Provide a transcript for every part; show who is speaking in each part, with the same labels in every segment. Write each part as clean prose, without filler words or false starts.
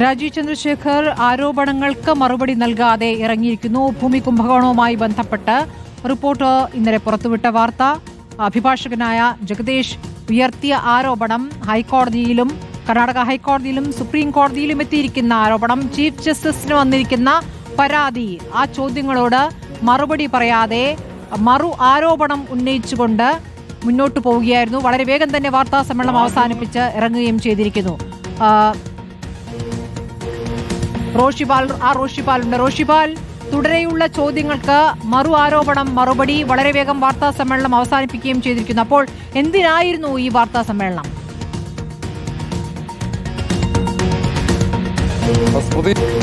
Speaker 1: രാജീവ് ചന്ദ്രശേഖർ ആരോപണങ്ങൾക്ക് മറുപടി നൽകാതെ ഇറങ്ങിയിരിക്കുന്നു. ഭൂമി കുംഭകോണവുമായി ബന്ധപ്പെട്ട് റിപ്പോർട്ട് ഇന്നലെ പുറത്തുവിട്ട വാർത്ത. അഭിഭാഷകനായ ജഗദീഷ് ഉയർത്തിയ ആരോപണം ഹൈക്കോടതിയിലും കർണാടക ഹൈക്കോടതിയിലും സുപ്രീം കോടതിയിലും എത്തിയിരിക്കുന്ന ആരോപണം, ചീഫ് ജസ്റ്റിസിന് വന്നിരിക്കുന്ന പരാതി, ആ ചോദ്യങ്ങളോട് മറുപടി പറയാതെ മറു ആരോപണം ഉന്നയിച്ചുകൊണ്ട് മുന്നോട്ട് പോവുകയായിരുന്നു. വളരെ വേഗം തന്നെ വാർത്താ സമ്മേളനം അവസാനിപ്പിച്ച് ഇറങ്ങുകയും ചെയ്തിരിക്കുന്നു. റോഷിപാലുണ്ട്. റോഷിപാൽ, തുടരെയുള്ള ചോദ്യങ്ങൾക്ക് മറു ആരോപണം മറുപടി, വളരെ വേഗം വാർത്താ സമ്മേളനം അവസാനിപ്പിക്കുകയും ചെയ്തിരിക്കുന്നു. അപ്പോൾ എന്തിനായിരുന്നു ഈ വാർത്താ സമ്മേളനം?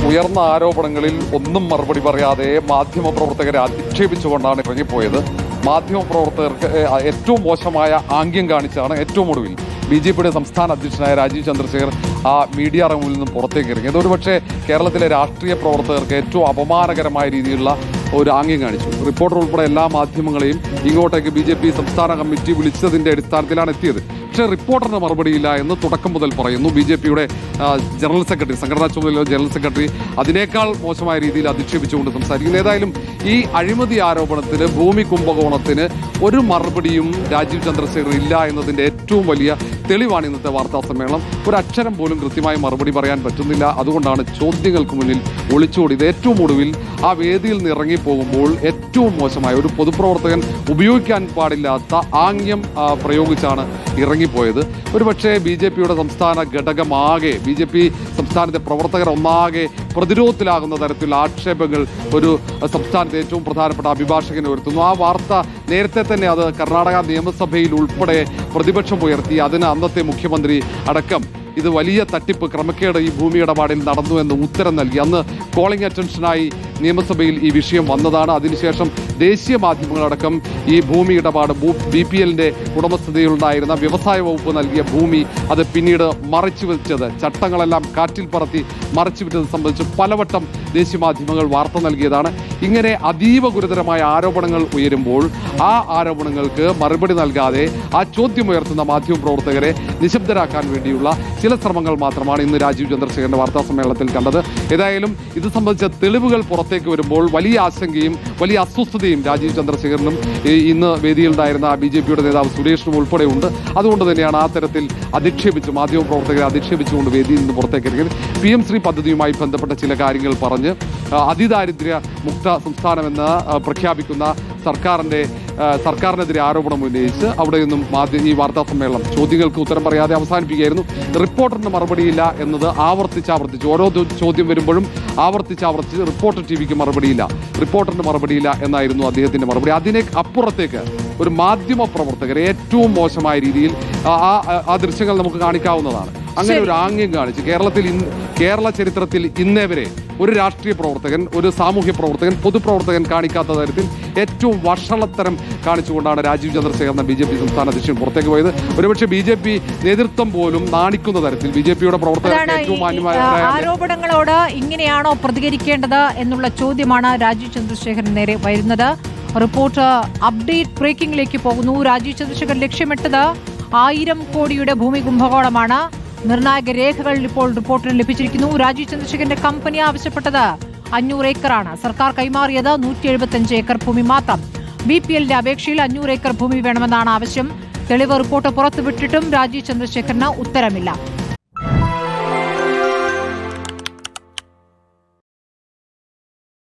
Speaker 2: ഉയർന്ന ആരോപണങ്ങളിൽ ഒന്നും മറുപടി പറയാതെ മാധ്യമപ്രവർത്തകരെ അധിക്ഷേപിച്ചുകൊണ്ടാണ് ഇറങ്ങിപ്പോയത്. മാധ്യമപ്രവർത്തകർക്ക് ഏറ്റവും മോശമായ ആംഗ്യം കാണിച്ചാണ് ഏറ്റവും ഒടുവിൽ BJPയുടെ സംസ്ഥാന അധ്യക്ഷനായ രാജീവ് ചന്ദ്രശേഖർ ആ മീഡിയ റൂമിൽ നിന്നും പുറത്തേക്ക് ഇറങ്ങിയത്. ഒരുപക്ഷെ കേരളത്തിലെ രാഷ്ട്രീയ പ്രവർത്തകർക്ക് ഏറ്റവും അപമാനകരമായ രീതിയിലുള്ള ഒരു ആംഗ്യം കാണിച്ചു. റിപ്പോർട്ടർ ഉൾപ്പെടെ എല്ലാ മാധ്യമങ്ങളെയും ഇങ്ങോട്ടേക്ക് BJP സംസ്ഥാന കമ്മിറ്റി വിളിച്ചതിന്റെ അടിസ്ഥാനത്തിലാണ് എത്തിയത്. പക്ഷേ റിപ്പോർട്ടറിന് മറുപടിയില്ല എന്ന് തുടക്കം മുതൽ പറയുന്നു. BJPയുടെ ജനറൽ സെക്രട്ടറി, സംഘടനാ ചുമതലയുള്ള ജനറൽ സെക്രട്ടറി അതിനേക്കാൾ മോശമായ രീതിയിൽ അധിക്ഷേപിച്ചുകൊണ്ട് സംസാരിക്കുന്നു. ഏതായാലും ഈ അഴിമതി ആരോപണത്തിന്, ഭൂമി കുംഭകോണത്തിന് ഒരു മറുപടിയും രാജീവ് ചന്ദ്രശേഖർ ഇല്ല എന്നതിന്റെ ഏറ്റവും വലിയ തെളിവാണ് ഇന്നത്തെ വാർത്താ സമ്മേളനം. ഒരു അക്ഷരം പോലും കൃത്യമായി മറുപടി പറയാൻ പറ്റുന്നില്ല. അതുകൊണ്ടാണ് ചോദ്യങ്ങൾക്ക് മുന്നിൽ ഒളിച്ചോടിയത്. ഏറ്റവും ഒടുവിൽ ആ വേദിയിൽ നിന്ന് ഇറങ്ങിപ്പോകുമ്പോൾ ഏറ്റവും മോശമായ ഒരു പൊതുപ്രവർത്തകൻ ഉപയോഗിക്കാൻ പാടില്ലാത്ത ആംഗ്യം പ്രയോഗിച്ചാണ് ഇറങ്ങിപ്പോയത്. ഒരുപക്ഷെ BJPയുടെ സംസ്ഥാന ഘടകമാകെ, BJP സംസ്ഥാനത്തെ പ്രവർത്തകർ ഒന്നാകെ പ്രതിരോധത്തിലാകുന്ന തരത്തിലുള്ള ആക്ഷേപങ്ങൾ ഒരു സംസ്ഥാനത്തെ ഏറ്റവും പ്രധാനപ്പെട്ട അഭിഭാഷകനെ ഉയർത്തുന്നു. ആ വാർത്ത നേരത്തെ തന്നെ അത് കർണാടക നിയമസഭയിൽ ഉൾപ്പെടെ പ്രതിപക്ഷം ഉയർത്തി. അതിന് അന്നത്തെ മുഖ്യമന്ത്രി അടക്കം ഇത് വലിയ തട്ടിപ്പ്, ക്രമക്കേട് ഈ ഭൂമി ഇടപാടിൽ നടന്നു എന്ന് ഉത്തരം നൽകി. അന്ന് കോളിംഗ് അറ്റൻഷനായി നിയമസഭയിൽ ഈ വിഷയം വന്നതാണ്. അതിനുശേഷം ദേശീയ മാധ്യമങ്ങളടക്കം ഈ ഭൂമി ഇടപാട്, BPLന്റെ ഉടമസ്ഥതയിലുണ്ടായിരുന്ന വ്യവസായ വകുപ്പ് നൽകിയ ഭൂമി അത് പിന്നീട് മറച്ചുവെച്ചത്, ചട്ടങ്ങളെല്ലാം കാറ്റിൽ പറത്തി മറച്ചുവിറ്റത് സംബന്ധിച്ച് പലവട്ടം ദേശീയ മാധ്യമങ്ങൾ വാർത്ത നൽകിയതാണ്. ഇങ്ങനെ അതീവ ഗുരുതരമായ ആരോപണങ്ങൾ ഉയരുമ്പോൾ ആ ആരോപണങ്ങൾക്ക് മറുപടി നൽകാതെ ആ ചോദ്യമുയർത്തുന്ന മാധ്യമപ്രവർത്തകരെ നിശബ്ദരാക്കാൻ വേണ്ടിയുള്ള ചില ശ്രമങ്ങൾ മാത്രമാണ് ഇന്ന് രാജീവ് ചന്ദ്രശേഖരന്റെ വാർത്താ സമ്മേളനത്തിൽ കണ്ടത്. ഏതായാലും ഇത് സംബന്ധിച്ച തെളിവുകൾ പുറത്തേക്ക് വരുമ്പോൾ വലിയ ആശങ്കയും വലിയ അസ്വസ്ഥതയും രാജീവ് ചന്ദ്രശേഖരനും ഇന്ന് വേദിയിലുണ്ടായിരുന്ന BJPയുടെ നേതാവ് സുരേഷിനും ഉൾപ്പെടെ ഉണ്ട്. അതുകൊണ്ട് തന്നെയാണ് ആ തരത്തിൽ മാധ്യമപ്രവർത്തകരെ അധിക്ഷേപിച്ചുകൊണ്ട് വേദിയിൽ നിന്ന് പുറത്തേക്ക് ഇറങ്ങിയത്. PM ശ്രീ പദ്ധതിയുമായി ബന്ധപ്പെട്ട ചില കാര്യങ്ങൾ പറഞ്ഞ് അതിദാരിദ്ര്യ മുക്ത സംസ്ഥാനമെന്ന് പ്രഖ്യാപിക്കുന്ന സർക്കാരിനെതിരെ ആരോപണം ഉന്നയിച്ച് അവിടെ നിന്നും ഈ വാർത്താ സമ്മേളനം ചോദ്യങ്ങൾക്ക് ഉത്തരം പറയാതെ അവസാനിപ്പിക്കുകയായിരുന്നു. റിപ്പോർട്ടറിന് മറുപടിയില്ല എന്നത് ആവർത്തിച്ച് ഓരോ ചോദ്യം വരുമ്പോഴും ആവർത്തിച്ച് റിപ്പോർട്ടർ TVക്ക് മറുപടിയില്ല, റിപ്പോർട്ടറിന് മറുപടിയില്ല എന്നായിരുന്നു അദ്ദേഹത്തിന്റെ മറുപടി. അതിനെ അപ്പുറത്തേക്ക് ഒരു മാധ്യമ പ്രവർത്തകരെ ഏറ്റവും മോശമായ രീതിയിൽ ആ ദൃശ്യങ്ങൾ നമുക്ക് കാണിക്കാവുന്നതാണ്. അങ്ങനെ ഒരു ആംഗ്യം കാണിച്ച് കേരള ചരിത്രത്തിൽ ഇന്നേ വരെ ഒരു രാഷ്ട്രീയ പ്രവർത്തകൻ, ഒരു സാമൂഹ്യ പ്രവർത്തകൻ, പൊതുപ്രവർത്തകൻ കാണിക്കാത്ത തരത്തിൽ ഏറ്റവും വഷളത്തരം കാണിച്ചുകൊണ്ടാണ് രാജീവ് ചന്ദ്രശേഖരൻ BJP സംസ്ഥാന അധ്യക്ഷൻ പുറത്തേക്ക് പോയത്. ഒരുപക്ഷെ BJP നേതൃത്വം പോലും നാണിക്കുന്ന തരത്തിൽ BJPയുടെ പ്രവർത്തകർക്ക് ഏറ്റവും മാന്യമായ
Speaker 1: ആരോപണങ്ങളോട് ഇങ്ങനെയാണോ പ്രതികരിക്കേണ്ടത് എന്നുള്ള ചോദ്യമാണ് രാജീവ് ചന്ദ്രശേഖരന് നേരെ വരുന്നത്. റിപ്പോർട്ട് അപ്ഡേറ്റ് ബ്രേക്കിംഗിലേക്ക് പോകുന്നു. രാജീവ് ചന്ദ്രശേഖരൻ ലക്ഷ്യമിട്ടത് 1000 കോടിയുടെ ഭൂമി കുംഭകോണമാണ്. നിർണായക രേഖകൾ ഇപ്പോൾ റിപ്പോർട്ടിന് ലഭിച്ചിരിക്കുന്നു. രാജീവ് ചന്ദ്രശേഖരന്റെ കമ്പനി ആവശ്യപ്പെട്ടത് 500 ഏക്കറാണ്. സർക്കാർ കൈമാറിയത് 175 ഏക്കർ ഭൂമി മാത്രം. BPLന്റെ അപേക്ഷയിൽ 500 ഏക്കർ ഭൂമി വേണമെന്നാണ് ആവശ്യം. തെളിവ് റിപ്പോർട്ട് പുറത്തുവിട്ടിട്ടും രാജീവ് ചന്ദ്രശേഖരന് ഉത്തരമില്ല.